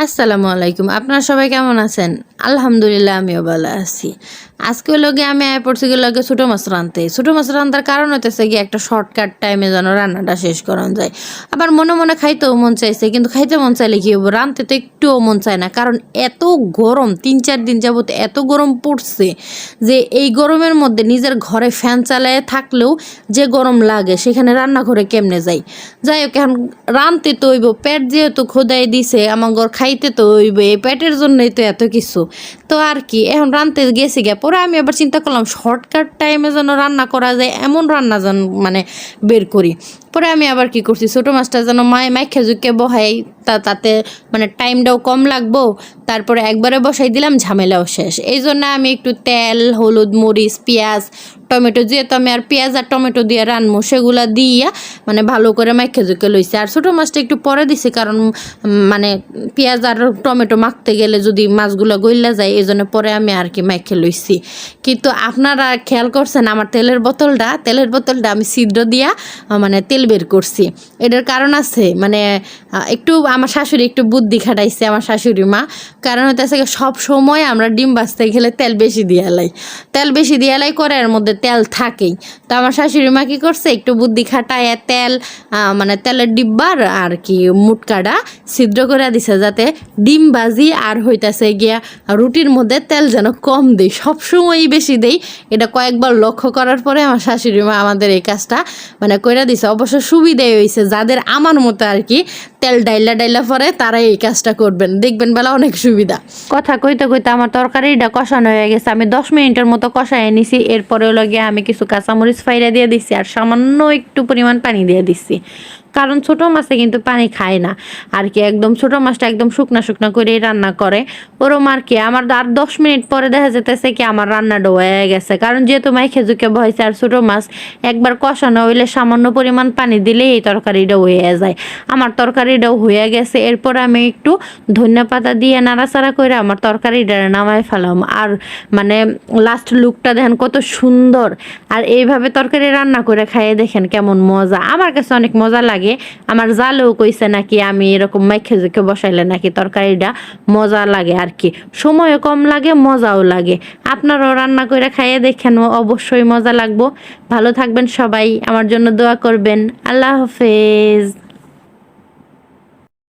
আসসালামু আলাইকুম। আপনারা সবাই কেমন আছেন? আলহামদুলিল্লাহ আমিও ভালো আছি। আজকে লগে আমি আয়া পড়ছি লগে ছোটো মাছ রাঁধতে। ছোটো মাছ রান্ধার কারণ হইতেছে গিয়ে একটা শর্টকাট টাইমে যেন রান্নাটা শেষ করানো যায়। আবার মনে মনে খাইতেও মন চাইছে, কিন্তু খাইতে মন চাইলে কি হবো, রাঁধতে তো একটুও মন চায় না। কারণ এত গরম, ৩-৪ দিন যাবত এত গরম পড়ছে যে এই গরমের মধ্যে নিজের ঘরে ফ্যান চালায় থাকলেও যে গরম লাগে সেখানে রান্নাঘরে কেমনে যাই। যাই হোক, এখন রাঁধতে তো হইব, পেট যেহেতু খোদাই দিছে আমার ঘর খাইতে তো হইব, এই পেটের জন্যই তো এত কিছু। তো আর কি, এখন রাঁধতে গেছি গে, পরে আমি আবার চিন্তা করলাম শর্টকাট টাইমে যেন রান্না করা যায় এমন রান্না যেন মানে বের করি। পরে আমি আবার কি করছি, ছোটো মাছটা যেন মাইখা ঝুঁকে বহাই, তাতে মানে টাইমটাও কম লাগবো। তারপরে একবারে বসাই দিলাম, ঝামেলাও শেষ। এই জন্য আমি একটু তেল, হলুদ, মরিচ, পেঁয়াজ, টমেটো, যেহেতু আমি আর পেঁয়াজ আর টমেটো দিয়ে রান্নবো সেগুলা দিয়া মানে ভালো করে মাইখা ঝুঁকে লইছি। আর ছোটো মাছটা একটু পরে দিছি, কারণ মানে পেঁয়াজ আর টমেটো মাখতে গেলে যদি মাছগুলো গইলা যায়, এই জন্য পরে আমি আর কি মাইখে লইছি। কিন্তু আপনারা খেয়াল করছেন আমার তেলের বোতলটা আমি ছিদ্র দিয়া মানে তেল বের করছি। এটার কারণ আছে, মানে একটু আমার শাশুড়ি একটু বুদ্ধি খাটাইছে, আমার শাশুড়ি মা। কারণ হইতেছে সব সময় আমরা ডিম ভাজতে গেলে তেল বেশি দিয়ে লাই করে, এর মধ্যে তেল থাকেই। তো আমার শাশুড়ি মা কী করছে, একটু বুদ্ধি খাটায় তেল মানে তেলের ডিব্বার আর কি মুটকাটা ছিদ্র করে দিছে, যাতে ডিম ভাজি আর হইতেছে গিয়া রুটির মধ্যে তেল যেন কম দেই, সবসময়ই বেশি দেই। এটা কয়েকবার লক্ষ্য করার পরে আমার শাশুড়ি মা আমাদের এই কাজটা মানে কইরা দিছে। অবশ্য সুবিধাই হয়েছে, যাদের আমার মতো আর কি তেল ডাইলা পরে তারা এই কাজটা করবেন, দেখবেন বেলা অনেক সুবিধা। কথা কইতে কইতে আমার তরকারিটা কষানো হয়ে গেছে, আমি 10 মিনিটের মতো কষায় নিছি। এরপরে গিয়ে আমি কিছু কাঁচামরিচ ফাইরা দিয়ে দিচ্ছি আর সামান্য একটু পরিমাণ পানি দিয়ে দিচ্ছি, কারণ ছোটো মাছে কিন্তু পানি খায় না আর কি। একদম ছোটো মাছটা একদম শুকনা করেই রান্না করে ওরম আর কি। আমার আর 10 মিনিট পরে দেখা যেতেছে কি আমার রান্নাটা হয়ে গেছে, কারণ যেহেতু মাইখে ঝুঁকে বসাইছে আর ছোটো মাছ একবার কষানো হইলে সামান্য পরিমাণ পানি দিলেই এই তরকারিটা হয়ে যায়। আমার তরকারিটাও হয়ে গেছে। এরপর আমি একটু ধনিয়া পাতা দিয়ে নাড়াচাড়া করে আমার তরকারিটা নামায় ফেলাম। আর মানে লাস্ট লুকটা দেখেন কত সুন্দর। আর এইভাবে তরকারি রান্না করে খাইয়ে দেখেন কেমন মজা, আমার কাছে অনেক মজা লাগে। আমার জালেও কইছে নাকি আমি এরকম মাইখে ঝুঁকে বসাইলে নাকি তরকারিটা মজা লাগে আর কি, সময়ও কম লাগে, মজাও লাগে। আপনারাও রান্না করে খাইয়ে দেখেন, অবশ্যই মজা লাগবো। ভালো থাকবেন সবাই, আমার জন্য দোয়া করবেন। আল্লাহ হাফেজ।